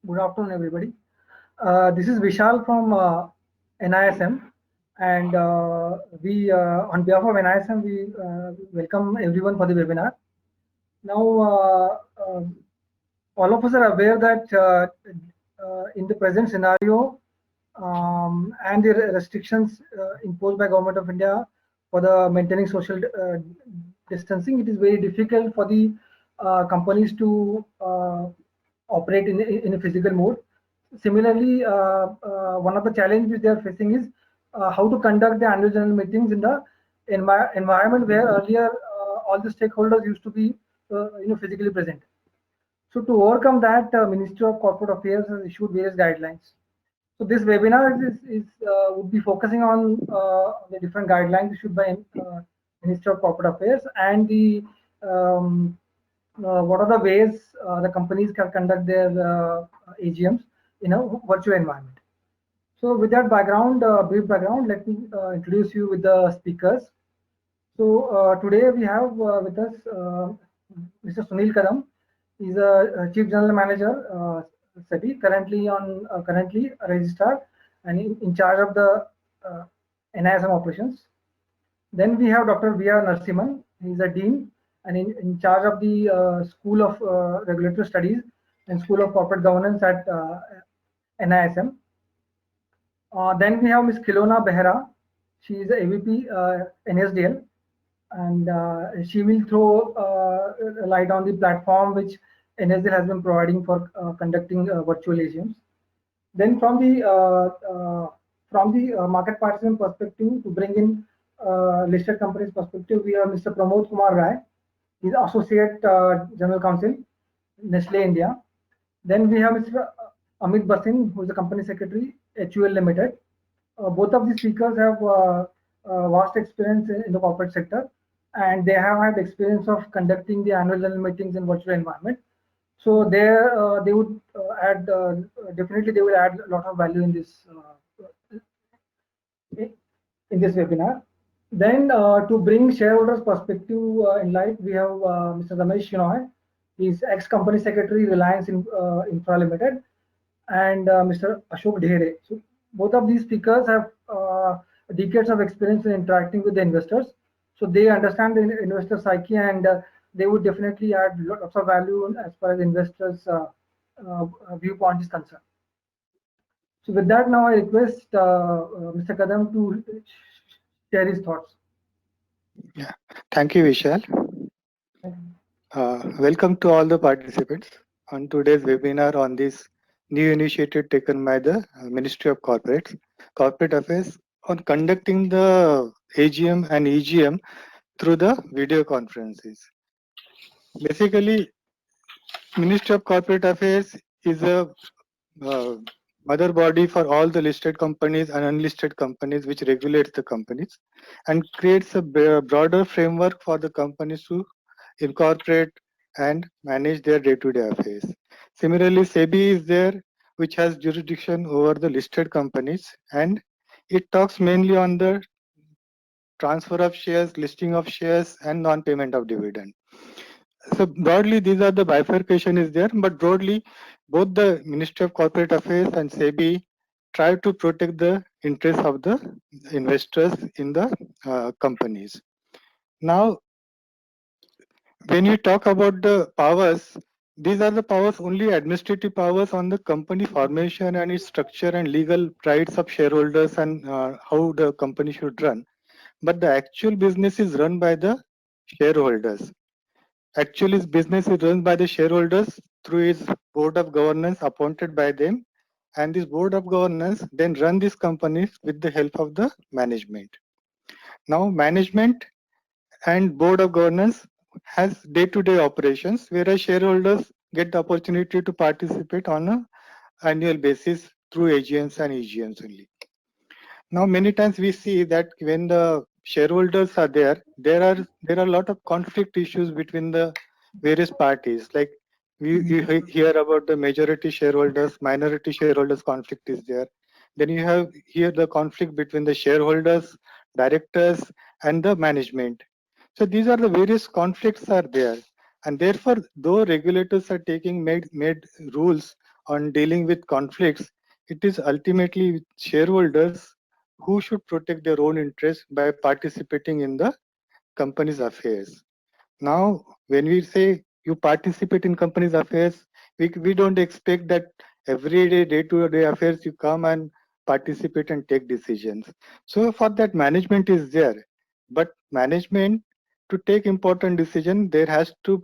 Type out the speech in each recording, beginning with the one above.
Good afternoon, everybody. This is Vishal from NISM, and on behalf of NISM, we welcome everyone for the webinar. Now, all of us are aware that in the present scenario and the restrictions imposed by Government of India for the maintaining social distancing, it is very difficult for the companies to operate in a physical mode. Similarly, one of the challenges which they are facing is how to conduct the annual general meetings in the environment where earlier all the stakeholders used to be physically present. So to overcome that, Ministry of Corporate Affairs has issued various guidelines. So this webinar would be focusing on the different guidelines issued by Ministry of Corporate Affairs and the what are the ways the companies can conduct their AGMs in a virtual environment. So with that background, brief background, let me introduce you with the speakers. So today we have with us Mr. Sunil Kadam. He's a Chief General Manager, SEBI, currently a registrar and in charge of the NISM operations. Then we have Dr. V.R. Narasimhan. He's a dean and in charge of the School of Regulatory Studies and School of Corporate Governance at NISM. Then we have Ms. Khilona Behra. She is a AVP NSDL, and she will throw light on the platform which NSDL has been providing for conducting virtual AGMs. Then from the market participant perspective, to bring in listed companies perspective, we have Mr. Pramod Kumar Rai. He's Associate General Counsel, Nestle India. Then we have Mr. Amit Basin, who is the Company Secretary, HUL Limited. Both of these speakers have vast experience in the corporate sector, and they have had experience of conducting the annual general meetings in virtual environment. So they would add definitely they will add a lot of value in this webinar. Then to bring shareholders' perspective in light, we have Mr. Ramesh Shinoy. He's ex-company secretary, Reliance Infra Limited, and Mr. Ashok Dhere. So both of these speakers have decades of experience in interacting with the investors. So they understand the investor psyche, and they would definitely add lots of value as far as investors' viewpoint is concerned. So with that, now I request Mr. Kadam to share his thoughts. Yeah, thank you, Vishal. Welcome to all the participants on today's webinar on this new initiative taken by the Ministry of Corporate Affairs on conducting the AGM and EGM through the video conferences. Basically, Ministry of Corporate Affairs is a mother body for all the listed companies and unlisted companies, which regulates the companies and creates a broader framework for the companies to incorporate and manage their day-to-day affairs. Similarly, SEBI is there, which has jurisdiction over the listed companies, and it talks mainly on the transfer of shares, listing of shares, and non-payment of dividend. So broadly, these are the bifurcation is there, but broadly, both the Ministry of Corporate Affairs and SEBI try to protect the interests of the investors in the companies. Now, when you talk about the powers, these are the powers, only administrative powers on the company formation and its structure and legal rights of shareholders and how the company should run. But the actual business is run by the shareholders. Actually, his business is run by the shareholders through his board of governance appointed by them, and this board of governance then run these companies with the help of the management. Now, management and board of governance has day-to-day operations, whereas shareholders get the opportunity to participate on an annual basis through AGMs and EGMs only. Now, many times we see that when the shareholders are there, there are a lot of conflict issues between the various parties. Like you hear about the majority shareholders, minority shareholders conflict is there. Then you have here the conflict between the shareholders, directors, and the management. So these are the various conflicts are there, and therefore, though regulators are taking made rules on dealing with conflicts, it is ultimately shareholders who should protect their own interests by participating in the company's affairs. Now, when we say you participate in company's affairs, we don't expect that every day, day-to-day affairs, you come and participate and take decisions. So for that, management is there. But management, to take important decision, they have to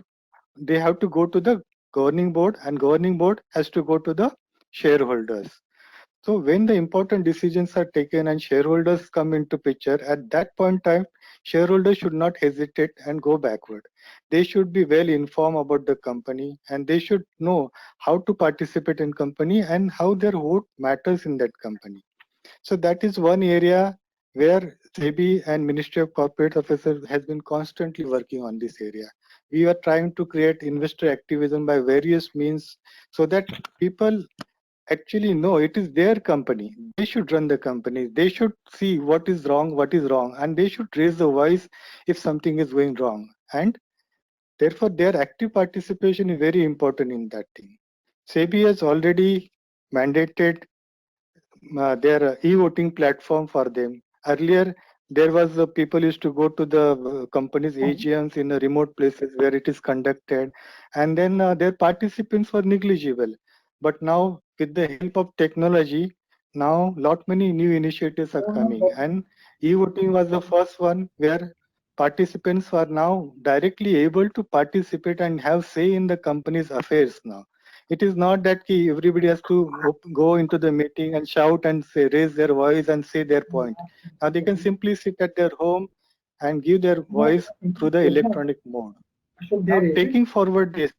go to the governing board, and governing board has to go to the shareholders. So when the important decisions are taken and shareholders come into picture, at that point in time, shareholders should not hesitate and go backward. They should be well informed about the company, and they should know how to participate in company and how their vote matters in that company. So that is one area where SEBI and Ministry of Corporate Affairs has been constantly working on this area. We are trying to create investor activism by various means so that people actually no, it is their company. They should run the company. They should see what is wrong, and they should raise the voice if something is going wrong. And therefore, their active participation is very important in that thing. SEBI has already mandated their e-voting platform for them. Earlier, there was people used to go to the company's AGMs in remote places where it is conducted, and then their participants were negligible. But now, with the help of technology, now lot many new initiatives are coming, and e-voting was the first one where participants are now directly able to participate and have say in the company's affairs now. It is not that everybody has to go into the meeting and shout and say, raise their voice and say their point. Now they can simply sit at their home and give their voice through the electronic mode. Now taking forward this,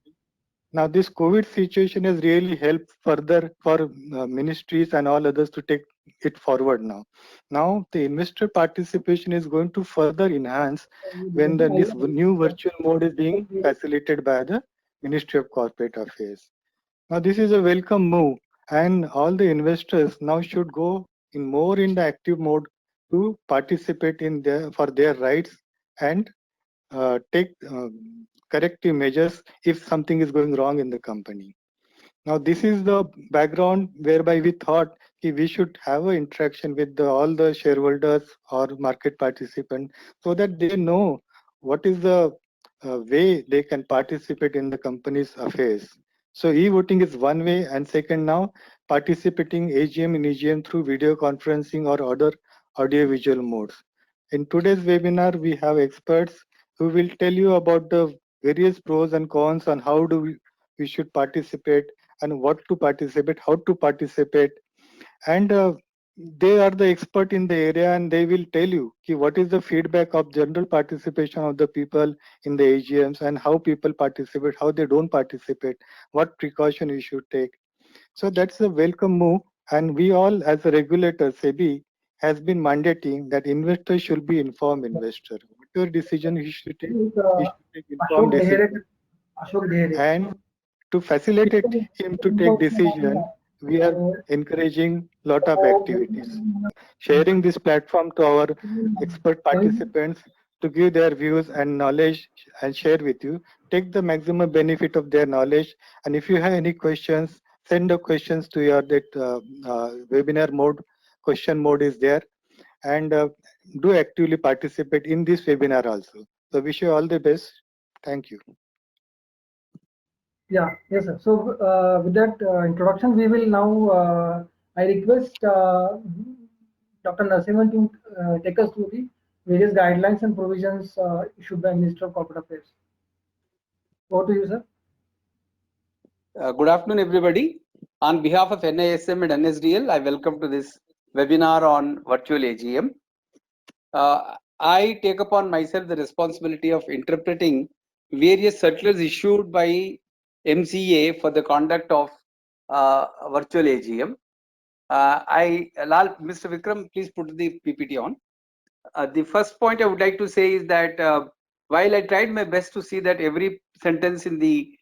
now this COVID situation has really helped further for ministries and all others to take it forward now. Now the investor participation is going to further enhance when this new virtual mode is being facilitated by the Ministry of Corporate Affairs. Now this is a welcome move, and all the investors now should go in more in the active mode to participate in for their rights and take corrective measures if something is going wrong in the company. Now this is the background whereby we thought we should have an interaction with all the shareholders or market participants so that they know what is the way they can participate in the company's affairs. So e-voting is one way, and second now participating AGM in EGM through video conferencing or other audio-visual modes. In today's webinar, we have experts who will tell you about the various pros and cons on how we should participate and what to participate, how to participate, and they are the expert in the area, and they will tell you what is the feedback of general participation of the people in the AGMs and how people participate, how they don't participate, what precaution we should take. So that's a welcome move, and we all as a regulator, SEBI, has been mandating that investors should be informed investor. Whatever decision he should take informed decision. And to facilitate him to take decision, we are encouraging lot of activities, sharing this platform to our expert participants to give their views and knowledge and share with you. Take the maximum benefit of their knowledge, and if you have any questions, send the questions to your webinar mode. Question mode is there, and do actively participate in this webinar also. So wish you all the best. Thank you. Yeah, yes, sir. So with that introduction, we will now, I request Dr. Narasimhan to take us through the various guidelines and provisions issued by Minister of Corporate Affairs. Over to you, sir. Good afternoon, everybody. On behalf of NISM and NSDL, I welcome to this webinar on virtual AGM. I take upon myself the responsibility of interpreting various circulars issued by MCA for the conduct of virtual AGM. Mr. Vikram, please put the PPT on. The first point I would like to say is that while I tried my best to see that every sentence in the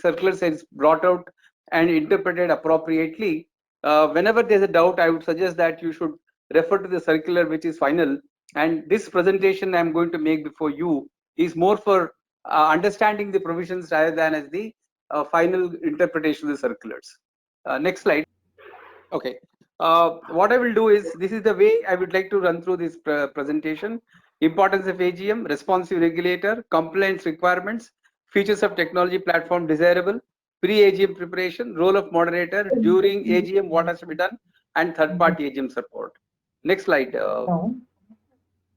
circulars is brought out and interpreted appropriately, whenever there's a doubt, I would suggest that you should refer to the circular which is final. And this presentation I'm going to make before you is more for understanding the provisions rather than as the final interpretation of the circulars. Next slide. Okay. What I will do is, this is the way I would like to run through this presentation. Importance of AGM, responsive regulator, compliance requirements, features of technology platform desirable, pre-AGM preparation, role of moderator, during AGM what has to be done, and third-party AGM support. Next slide.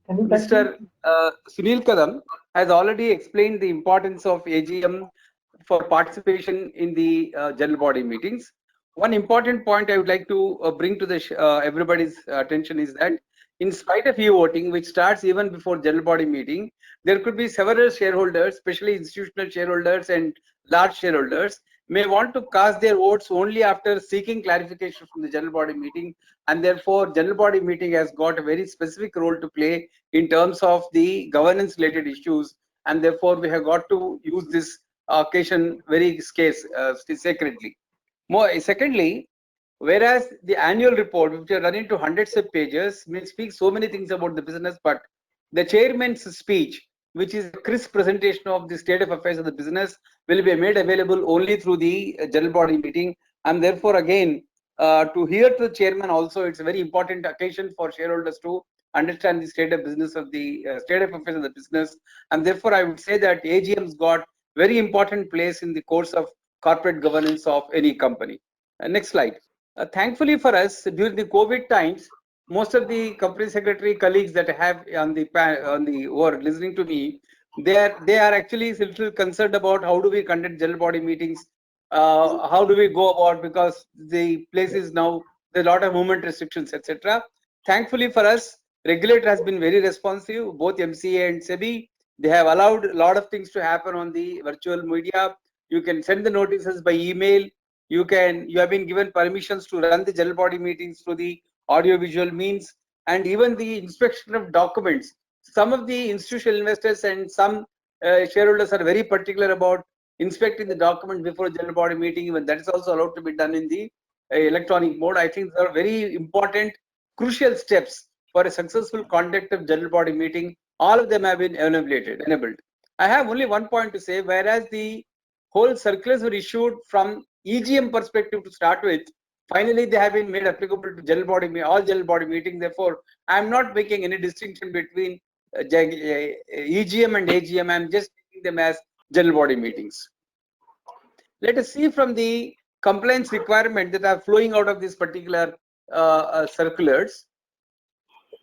Mr. Sunil Kadam has already explained the importance of AGM for participation in the general body meetings. One important point I would like to bring to the everybody's attention is that in spite of e-voting, which starts even before general body meeting, there could be several shareholders, especially institutional shareholders and large shareholders, may want to cast their votes only after seeking clarification from the general body meeting, and therefore general body meeting has got a very specific role to play in terms of the governance related issues, and therefore we have got to use this occasion very sacredly. Secondly, whereas the annual report, which are run into hundreds of pages, may speak so many things about the business, but the chairman's speech, which is a crisp presentation of the state of affairs of the business, will be made available only through the general body meeting. And therefore, again, to hear to the chairman also, it's a very important occasion for shareholders to understand the state of business of the state of affairs of the business. And therefore, I would say that AGM's got very important place in the course of corporate governance of any company. Next slide. Thankfully for us, during the COVID times, most of the company secretary colleagues that I have who are listening to me, they are actually a little concerned about how do we conduct general body meetings, how do we go about, because the place is now there's a lot of movement restrictions, etc. Thankfully for us, regulator has been very responsive, both MCA and SEBI. They have allowed a lot of things to happen on the virtual media. You can send the notices by email. You have been given permissions to run the general body meetings through the audio visual means, and even the inspection of documents. Some of the institutional investors and some shareholders are very particular about inspecting the document before general body meeting. Even that is also allowed to be done in the electronic mode. I think there are very important, crucial steps for a successful conduct of general body meeting. All of them have been enabled. I have only one point to say, whereas the whole circulars were issued from EGM perspective to start with, finally they have been made applicable to all general body meetings. Therefore, I am not making any distinction between EGM and AGM. I am just taking them as general body meetings. Let us see from the compliance requirement that are flowing out of these particular circulars.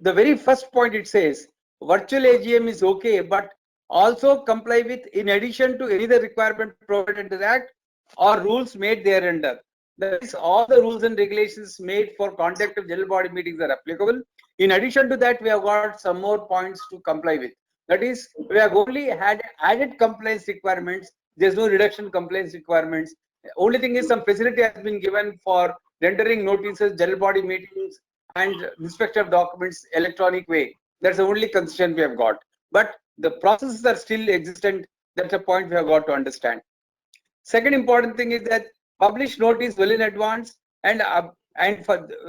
The very first point, it says virtual AGM is okay, but also comply with, in addition to any other requirement provided in the Act or rules made thereunder. That is, all the rules and regulations made for conduct of general body meetings are applicable. In addition to that, we have got some more points to comply with. That is, we have only had added compliance requirements. There's no reduction compliance requirements. Only thing is, some facility has been given for rendering notices, general body meetings, and inspection of documents electronic way. That's the only concern we have got. But the processes are still existent. That's a point we have got to understand. Second important thing is that publish notice well in advance, and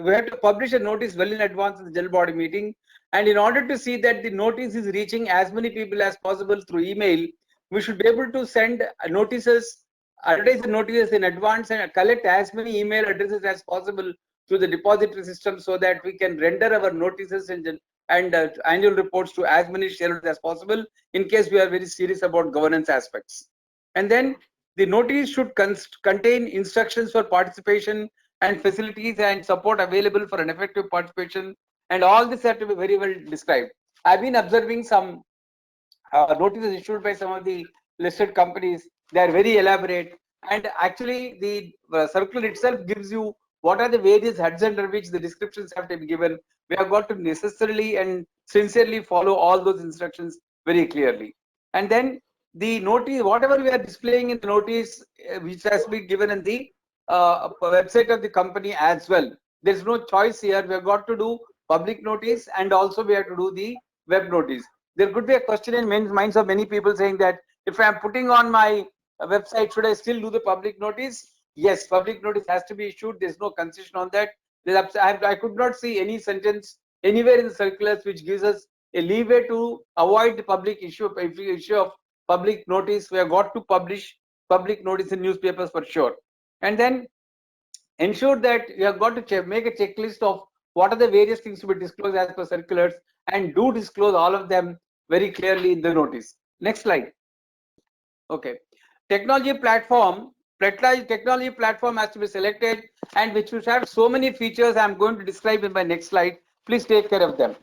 we have to publish a notice well in advance of the general body meeting. And in order to see that the notice is reaching as many people as possible through email, we should be able to send notices, advertise the notices in advance, and collect as many email addresses as possible through the depository system, so that we can render our notices and annual reports to as many shareholders as possible, in case we are very serious about governance aspects. And then the notice should contain instructions for participation and facilities and support available for an effective participation, and all this have to be very well described. I've been observing some notices issued by some of the listed companies. They are very elaborate, and actually the circular itself gives you what are the various heads under which the descriptions have to be given. We have got to necessarily and sincerely follow all those instructions very clearly. And then the notice, whatever we are displaying in the notice, which has been given in the website of the company as well. There's no choice here. We have got to do public notice, and also we have to do the web notice. There could be a question in minds of many people saying that if I am putting on my website, should I still do the public notice? Yes, public notice has to be issued. There's no concession on that. I could not see any sentence anywhere in the circulars which gives us a leeway to avoid the public issue of public notice. We have got to publish public notice in newspapers for sure. And then ensure that you have got to make a checklist of what are the various things to be disclosed as per circulars, and do disclose all of them very clearly in the notice. Next slide. Okay. Technology platform has to be selected, and which should have so many features I'm going to describe in my next slide. Please take care of them.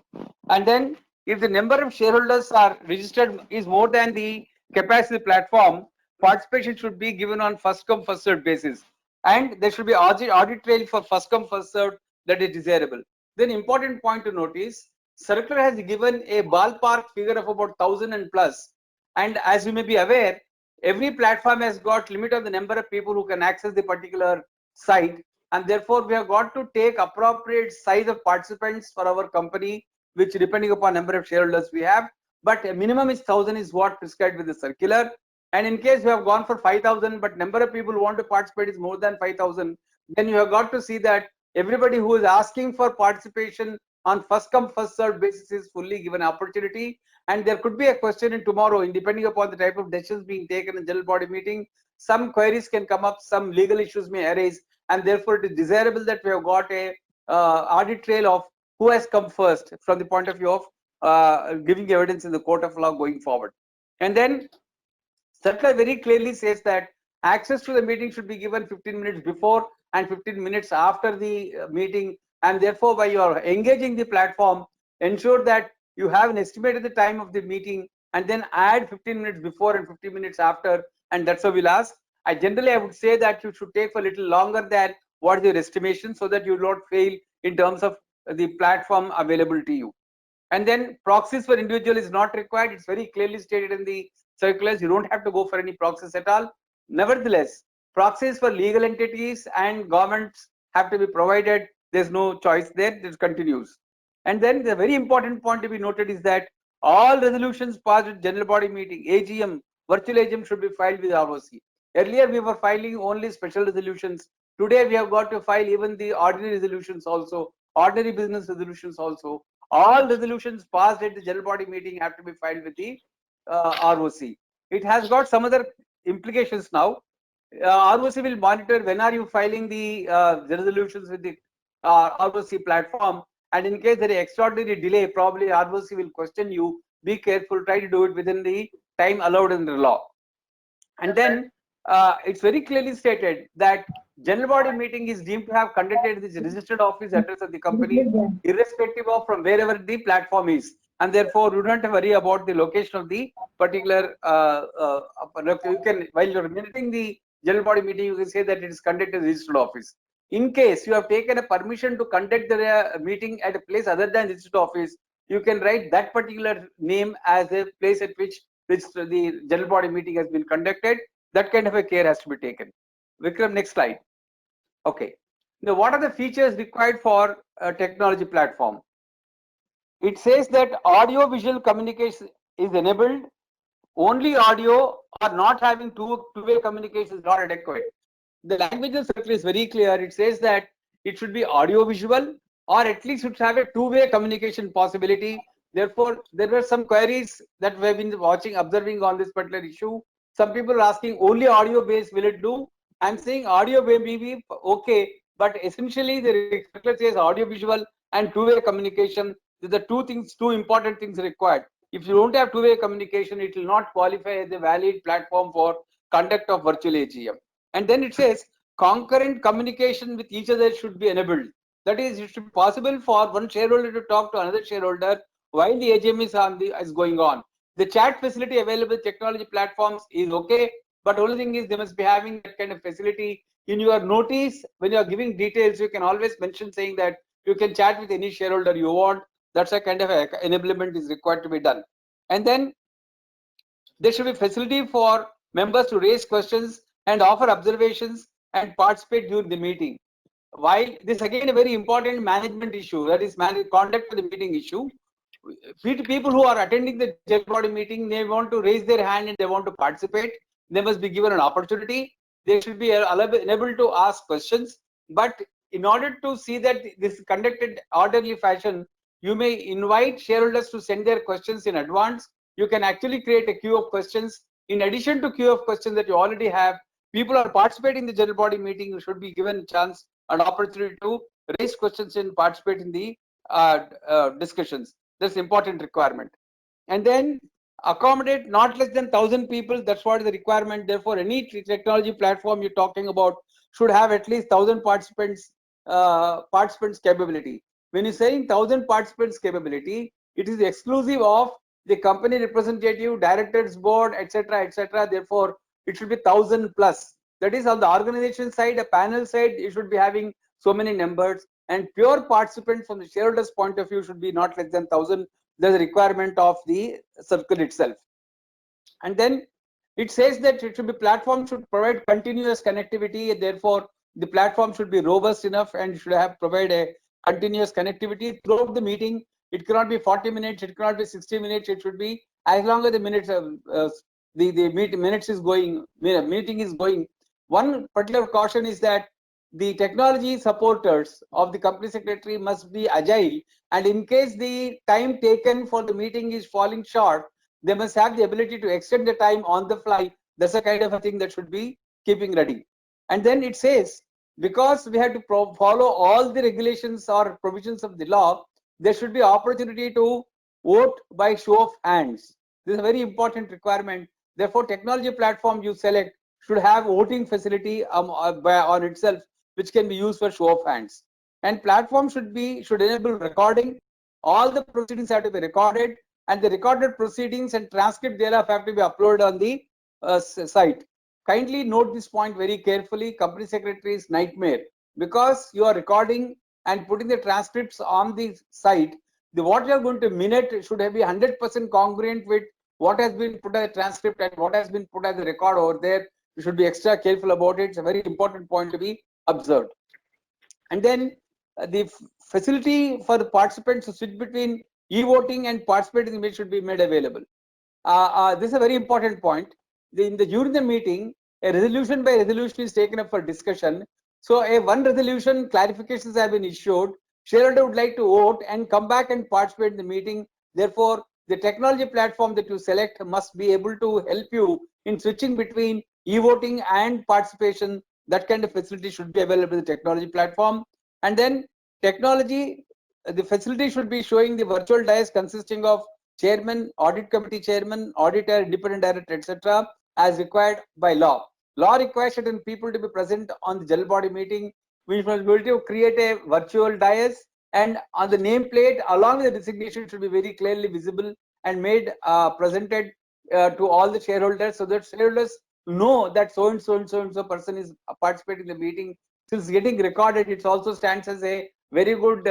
And then if the number of shareholders are registered is more than the capacity of the platform, participation should be given on first come first served basis, and there should be audit trail for first come first served that is desirable. Then important point to notice, circular has given a ballpark figure of about 1,000 and plus, and as you may be aware, every platform has got limit of the number of people who can access the particular site, and therefore we have got to take appropriate size of participants for our company, which depending upon number of shareholders we have, but a minimum is 1,000 is what prescribed with the circular. And in case you have gone for 5,000 but number of people who want to participate is more than 5,000, then you have got to see that everybody who is asking for participation on first come first served basis is fully given opportunity. And there could be a question in tomorrow, in depending upon the type of decisions being taken in general body meeting, some queries can come up, some legal issues may arise, and therefore it is desirable that we have got a audit trail of who has come first from the point of view of giving evidence in the court of law going forward. And then circular very clearly says that access to the meeting should be given 15 minutes before and 15 minutes after the meeting, and therefore by you are engaging the platform, ensure that you have an estimate at the time of the meeting and then add 15 minutes before and 15 minutes after, and that's how we'll ask. I would say that you should take a little longer than what is your estimation, so that you will not fail in terms of the platform available to you. And then proxies for individual is not required. It's very clearly stated in the circulars. You don't have to go for any proxies at all. Nevertheless, proxies for legal entities and governments have to be provided. There's no choice there. This continues. And then the very important point to be noted is that all resolutions passed at general body meeting, AGM, virtual AGM should be filed with ROC. Earlier we were filing only special resolutions. Today we have got to file even the ordinary resolutions also, ordinary business resolutions also. All resolutions passed at the general body meeting have to be filed with the ROC. It has got some other implications now. ROC will monitor when are you filing the resolutions with the ROC platform, and in case there is extraordinary delay, probably ROC will question you. Be careful, try to do it within the time allowed in the law. And then it's very clearly stated that general body meeting is deemed to have conducted this registered office address of the company, irrespective of from wherever the platform is, and therefore you don't have to worry about the location of the particular. You can, while you're minuting the general body meeting, you can say that it is conducted in registered office. In case you have taken a permission to conduct the meeting at a place other than registered office, you can write that particular name as a place at which the general body meeting has been conducted. That kind of a care has to be taken. Vikram, next slide. Okay. Now, what are the features required for a technology platform? It says that audio visual communication is enabled. Only audio or not having two-way communication is not adequate. The language of circular is very clear. It says that it should be audio visual, or at least it should have a two-way communication possibility. Therefore, there were some queries that we have been observing on this particular issue. Some people are asking only audio based, will it do? I'm saying audio may be okay, but essentially the circular says audio visual and two-way communication. The two important things required. If you don't have two-way communication, it will not qualify as a valid platform for conduct of virtual AGM. And then it says concurrent communication with each other should be enabled. That is, it should be possible for one shareholder to talk to another shareholder while the AGM is going on. The chat facility available with technology platforms is okay, but only thing is they must be having that kind of facility. In your notice, when you are giving details, you can always mention saying that you can chat with any shareholder you want. That's a kind of enablement is required to be done. And then there should be facility for members to raise questions and offer observations and participate during the meeting. While this again a very important management issue, that is conduct of the meeting issue. People who are attending the general body meeting, they want to raise their hand and they want to participate. They must be given an opportunity. They should be enabled to ask questions. But in order to see that this is conducted orderly fashion, you may invite shareholders to send their questions in advance. You can actually create a queue of questions in addition to queue of questions that you already have, people are participating in the general body meeting. You should be given a chance and opportunity to raise questions and participate in the discussions. That's important requirement. And then accommodate not less than 1,000 people. That's what is the requirement. Therefore, any technology platform you're talking about should have at least 1,000 participants capability. When you're saying 1,000 participants capability, it is exclusive of the company representative, directors board, etc., etc. Therefore, it should be 1,000 plus. That is on the organization side. A panel side, you should be having so many numbers, and pure participants from the shareholders point of view should be not less than 1,000. There's a requirement of the circle itself. And then it says that it should be platform should provide continuous connectivity, and therefore the platform should be robust enough and should have provide a continuous connectivity throughout the meeting. It cannot be 40 minutes, it cannot be 60 minutes, it should be as long as the minutes minutes is going, meeting is going. One particular caution is that the technology supporters of the company secretary must be agile, and in case the time taken for the meeting is falling short, they must have the ability to extend the time on the fly. That's a kind of a thing that should be keeping ready. And then it says, because we have to follow all the regulations or provisions of the law, there should be opportunity to vote by show of hands. This is a very important requirement. Therefore, technology platform you select should have voting facility on itself, which can be used for show of hands. And platform should enable recording. All the proceedings have to be recorded, and the recorded proceedings and transcript thereof have to be uploaded on the site. Kindly note this point very carefully. Company secretary's nightmare, because you are recording and putting the transcripts on the site. What you are going to minute should be 100% congruent with what has been put as a transcript and what has been put as a record over there. You should be extra careful about it. It's a very important point to be observed. And then the facility for the participants to switch between e-voting and participating in the meeting should be made available. This is a very important point. During the meeting, a resolution by resolution is taken up for discussion. So one resolution clarifications have been issued. Shareholder would like to vote and come back and participate in the meeting. Therefore, the technology platform that you select must be able to help you in switching between e-voting and participation. That kind of facility should be available in the technology platform. And then technology, the facility should be showing the virtual dais consisting of chairman, audit committee chairman, auditor, independent director, etc., as required by law. Law requires certain people to be present on the general body meeting. We must be able to create a virtual dais, and on the nameplate along with the designation should be very clearly visible and made presented to all the shareholders, so that shareholders know that so and so and so and so person is participating in the meeting. Since getting recorded, it also stands as a very good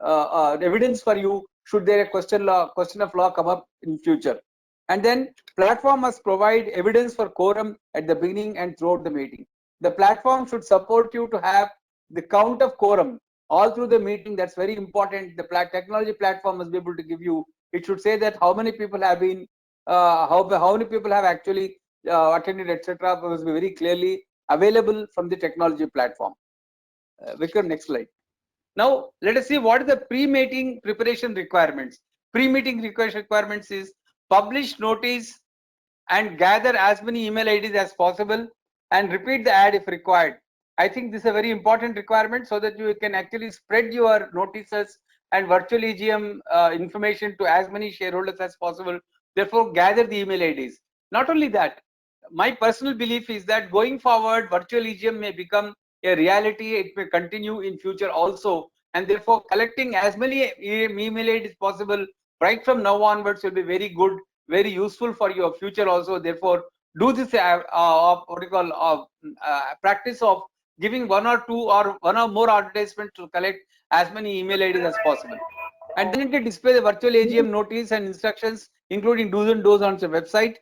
evidence for you should there a question of law come up in future. And then platform must provide evidence for quorum at the beginning and throughout the meeting. The platform should support you to have the count of quorum all through the meeting. That's very important. The technology platform must be able to give you. It should say that how many people have been, how many people have actually attended, etc. Must be very clearly available from the technology platform. Vikram, next slide. Now let us see what is the pre-meeting preparation requirements. Pre-meeting requirements is publish notice and gather as many email IDs as possible and repeat the ad if required. I think this is a very important requirement so that you can actually spread your notices and virtual EGM information to as many shareholders as possible. Therefore, gather the email IDs. Not only that, my personal belief is that going forward, virtual EGM may become a reality. It may continue in future also, and therefore collecting as many email IDs possible right from now onwards will be very good, very useful for your future also. Therefore, do this what you call practice of giving one or more advertisements to collect as many email IDs as possible, and then to display the virtual AGM notice and instructions, including do's and don'ts on the website.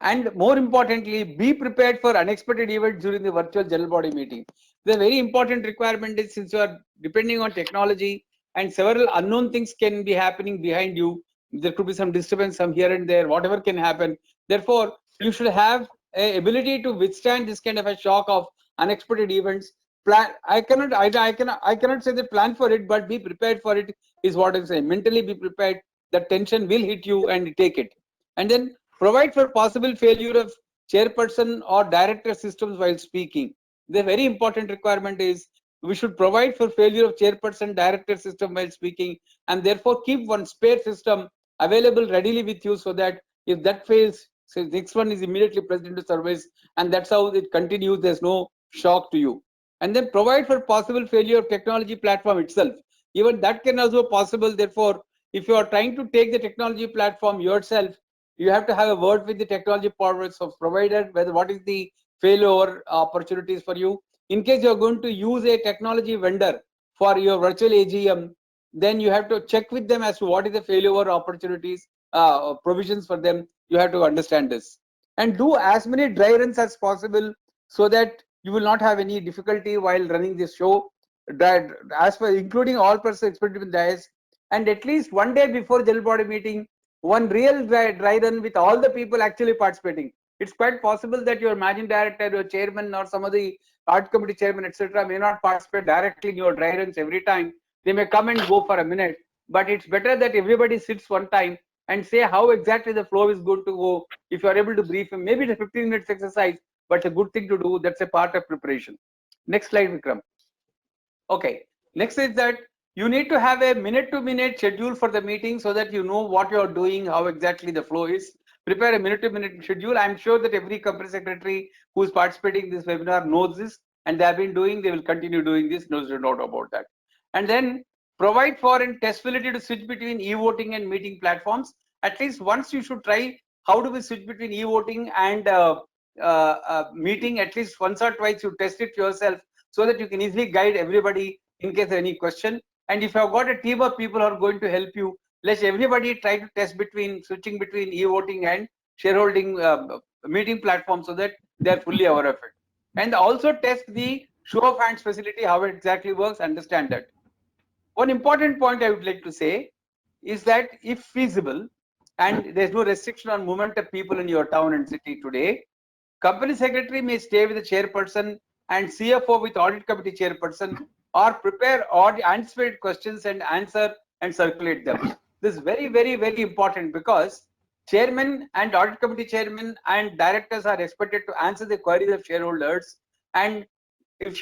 And more importantly, be prepared for unexpected events during the virtual general body meeting. The very important requirement is, since you are depending on technology and several unknown things can be happening behind you, there could be some disturbance, some here and there, whatever can happen. Therefore, you should have a ability to withstand this kind of a shock of unexpected events. I cannot say that plan for it, but be prepared for it is what I'm saying. Mentally be prepared. The tension will hit you and take it. And then provide for possible failure of chairperson or director systems while speaking. The very important requirement is we should provide for failure of chairperson director system while speaking, and therefore keep one spare system available readily with you, so that if that fails, so next one is immediately placed into service, and that's how it continues. There's no shock to you. And then provide for possible failure of technology platform itself. Even that can also be possible. Therefore, if you are trying to take the technology platform yourself, you have to have a word with the technology providers of provider, whether what is the failure opportunities for you. In case you are going to use a technology vendor for your virtual AGM, then you have to check with them as to what is the failure opportunities, provisions for them. You have to understand this, and do as many dry runs as possible, so that you will not have any difficulty while running this show. That as for including all persons expected in dais, and at least one day before general body meeting, one real dry run with all the people actually participating. It's quite possible that your managing director, your chairman, or some of the art committee chairman, etc., may not participate directly in your dry runs every time. They may come and go for a minute, but it's better that everybody sits one time and say how exactly the flow is going to go. If you are able to brief him, maybe it's a 15 minutes exercise, but it's a good thing to do. That's a part of preparation. Next slide, Vikram. Okay, next is that you need to have a minute-to-minute schedule for the meeting, so that you know what you are doing, how exactly the flow is. Prepare a minute-to-minute schedule. I'm sure that every company secretary who is participating in this webinar knows this, and they have been doing, they will continue doing this, no doubt about that. And then provide for and testability to switch between e-voting and meeting platforms. At least once you should try how do we switch between e-voting and meeting. At least once or twice you test it yourself, so that you can easily guide everybody in case of any question. And if you have got a team of people who are going to help you, let everybody try to test between switching between e-voting and shareholding meeting platform, so that they are fully aware of it. And also test the show of hands facility, how it exactly works, understand that. One important point I would like to say is that if feasible, and there's no restriction on movement of people in your town and city today, company secretary may stay with the chairperson and CFO with audit committee chairperson, or prepare or anticipated questions and answer and circulate them. This is very, very, very important, because chairman and audit committee chairman and directors are expected to answer the queries of shareholders. And if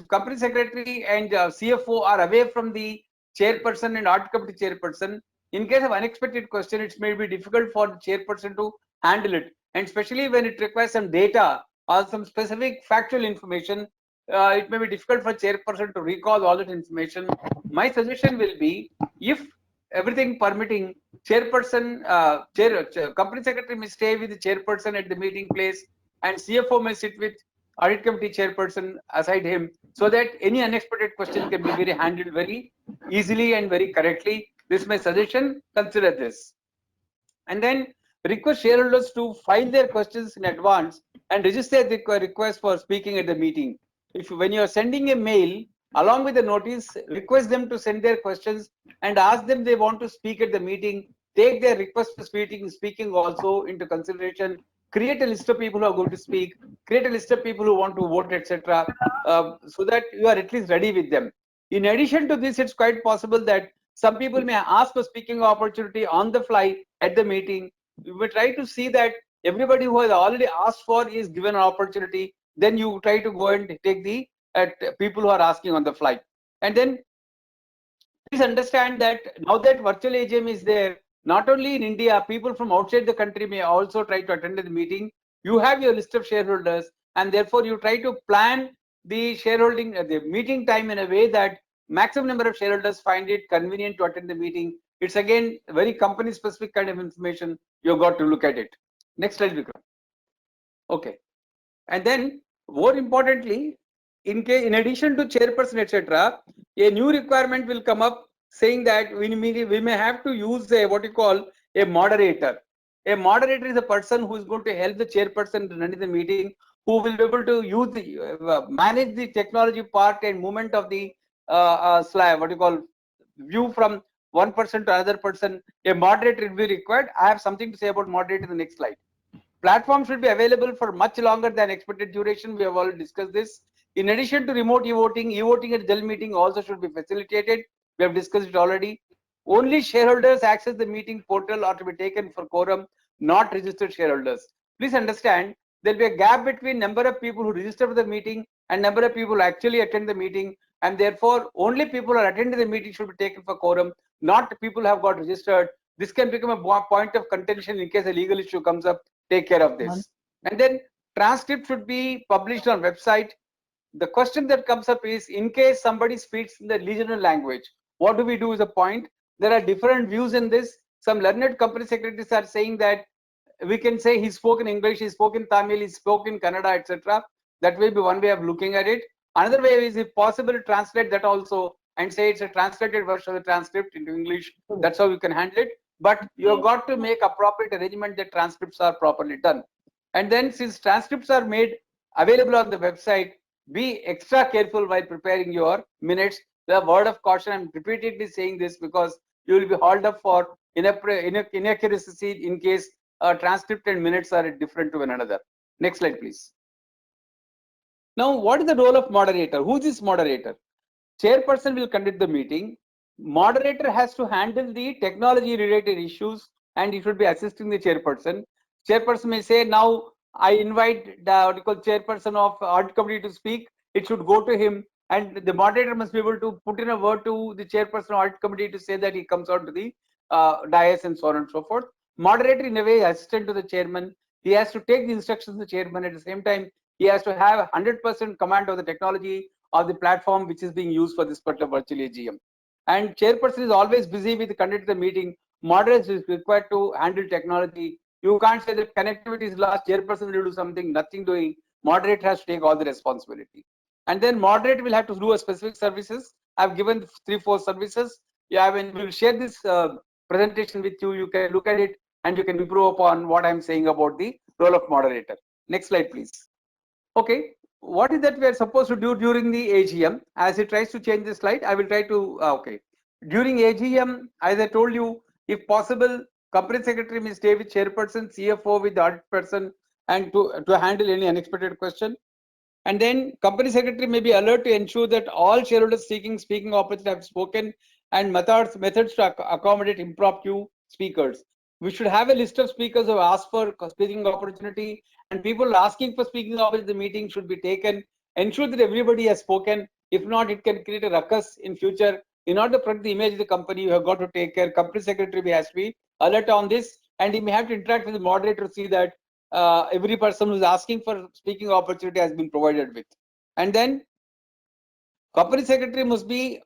company secretary and CFO are away from the chairperson and audit committee chairperson, in case of unexpected question, it may be difficult for the chairperson to handle it, and especially when it requires some data or some specific factual information, it may be difficult for chairperson to recall all that information. My suggestion will be, if everything permitting, chairperson, company secretary may stay with the chairperson at the meeting place, and CFO may sit with audit committee chairperson aside him, so that any unexpected question can be handled very easily and very correctly. This is my suggestion. Consider this. And then request shareholders to file their questions in advance and register the request for speaking at the meeting. When you are sending a mail along with the notice, request them to send their questions and ask them they want to speak at the meeting. Take their request for speaking also into consideration. Create a list of people who are going to speak. Create a list of people who want to vote, etc., so that you are at least ready with them. In addition to this, it's quite possible that some people may ask for speaking opportunity on the fly at the meeting. We will try to see that everybody who has already asked for is given an opportunity. Then you try to go and take the people who are asking on the fly. And then please understand that now that virtual AGM is there, not only in India, people from outside the country may also try to attend the meeting. You have your list of shareholders, and therefore you try to plan the shareholding, the meeting time in a way that maximum number of shareholders find it convenient to attend the meeting. It's again a very company specific kind of information. You've got to look at it. Next slide, Vikram. Okay. And then more importantly, in addition to chairperson, etc., a new requirement will come up saying that we may have to use what you call a moderator. A moderator is a person who is going to help the chairperson to run the meeting, who will be able to use the manage the technology part and movement of the slide, what you call view from one person to another person. A moderator will be required. I have something to say about moderator in the next slide. Platform should be available for much longer than expected duration. We have already discussed this. In addition to remote e-voting at Dell meeting also should be facilitated. We have discussed it already. Only shareholders access the meeting portal or to be taken for quorum. not registered shareholders. Please understand, there'll be a gap between number of people who register for the meeting and number of people who actually attend the meeting, and therefore only people who are attending the meeting should be taken for quorum, not people who have got registered. This can become a point of contention in case a legal issue comes up. Take care of this. And then transcript should be published on website. The question that comes up is, in case somebody speaks in the regional language, what do we do is a point. There are different views in this. Some learned company secretaries are saying that we can say he spoke in English, he spoke in Tamil, he spoke in Kannada, etc. That will be one way of looking at it. Another way is, if possible, to translate that also and say it's a translated version of the transcript into English. That's how you can handle it. But you've got to make appropriate arrangement that transcripts are properly done. And then, since transcripts are made available on the website, be extra careful while preparing your minutes. The word of caution, I'm repeatedly saying this because you will be hauled up for inaccuracy in case transcript and minutes are different to one another. Next slide, please. Now, what is the role of moderator? Who is this moderator? Chairperson will conduct the meeting. Moderator has to handle the technology related issues and he should be assisting the chairperson. Chairperson may say, now I invite the chairperson of audit committee to speak. It should go to him, and the moderator must be able to put in a word to the chairperson of audit committee to say that he comes out to the dais and so on and so forth. Moderator, in a way, assistant to the chairman. He has to take the instructions of the chairman. At the same time, he has to have 100% command of the technology or the platform which is being used for this particular virtual AGM. And chairperson is always busy with conducting the meeting. Moderator is required to handle technology. You can't say that connectivity is lost, chairperson will do something, nothing doing. Moderator has to take all the responsibility. And then moderator will have to do a specific services. I've given 3-4 services. Yeah, we will share this presentation with you. You can look at it and you can improve upon what I'm saying about the role of moderator. Next slide, please. Okay, what is that we are supposed to do during the AGM? As it tries to change the slide, I will try to, okay. During AGM, as I told you, if possible, company secretary may stay with chairperson, CFO with the audit person, and to handle any unexpected question. And then company secretary may be alert to ensure that all shareholders seeking speaking opportunity have spoken, and methods to accommodate impromptu speakers. We should have a list of speakers who asked for speaking opportunity, and people asking for speaking opportunity in the meeting should be taken. Ensure that everybody has spoken. If not, it can create a ruckus in future. In order to protect the image of the company, you have got to take care. Company secretary has to be alert on this, and he may have to interact with the moderator to see that every person who's asking for speaking opportunity has been provided with. And then company secretary must be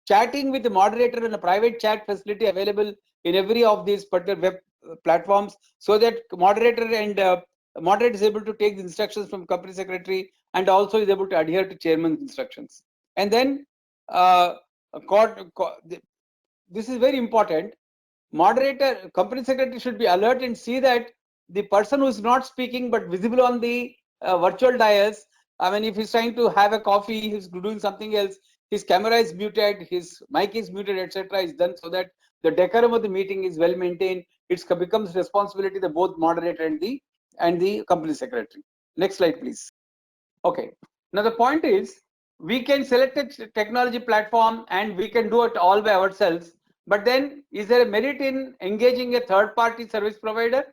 chatting with the moderator in a private chat facility available in every of these particular web platforms, so that moderator is able to take the instructions from company secretary and also is able to adhere to chairman's instructions. And then this is very important. Moderator, company secretary should be alert and see that the person who is not speaking but visible on the virtual dais, I mean, if he's trying to have a coffee, he's doing something else, his camera is muted, his mic is muted, etc., is done so that the decorum of the meeting is well maintained. It becomes responsibility of both moderator and the company secretary. Next slide, please. Okay. Now the point is, we can select a technology platform and we can do it all by ourselves. But then, is there a merit in engaging a third-party service provider?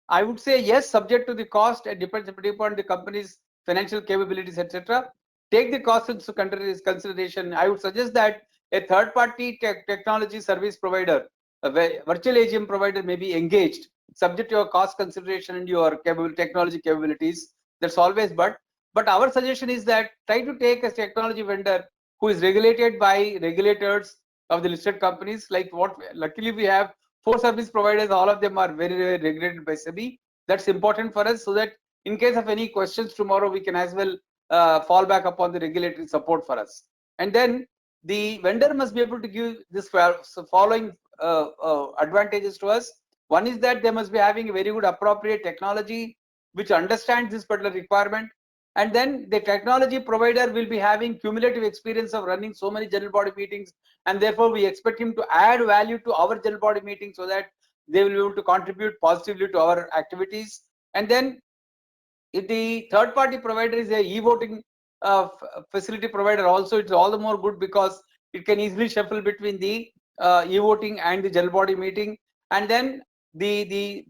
I would say yes, subject to the cost and depends upon the company's financial capabilities, etc. Take the cost into consideration. I would suggest that a third-party technology service provider, a virtual AGM provider, may be engaged, subject to your cost consideration and your technology capabilities. That's always but our suggestion is that try to take a technology vendor who is regulated by regulators of the listed companies. Like what, luckily we have 4 service providers, all of them are very, very regulated by SEBI. That's important for us, so that in case of any questions tomorrow, we can as well fall back upon the regulatory support for us. And then the vendor must be able to give this following advantages to us. One is that they must be having a very good appropriate technology which understands this particular requirement. And then the technology provider will be having cumulative experience of running so many general body meetings, and therefore we expect him to add value to our general body meeting so that they will be able to contribute positively to our activities. And then if the third party provider is a e-voting facility provider also, it's all the more good because it can easily shuffle between the e-voting and the general body meeting. And then the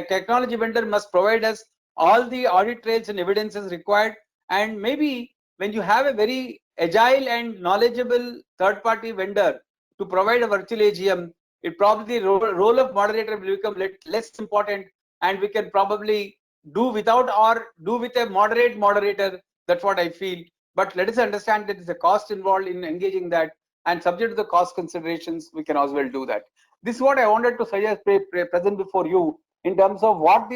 technology vendor must provide us all the audit trails and evidences required. And maybe when you have a very agile and knowledgeable third-party vendor to provide a virtual AGM, it probably role of moderator will become less important, and we can probably do without or do with a moderate moderator. That's what I feel. But let us understand that there's a cost involved in engaging that, and subject to the cost considerations, we can as well do that. This is what I wanted to suggest, present before you, in terms of what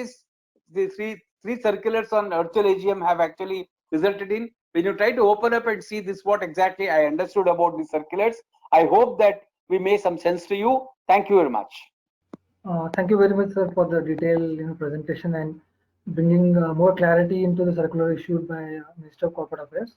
the three circulars on virtual AGM have actually resulted in. When you try to open up and see this, what exactly I understood about these circulars, I hope that we made some sense to you. Thank you very much. Thank you very much, sir, for the detailed presentation and bringing more clarity into the circular issued by Minister of Corporate Affairs.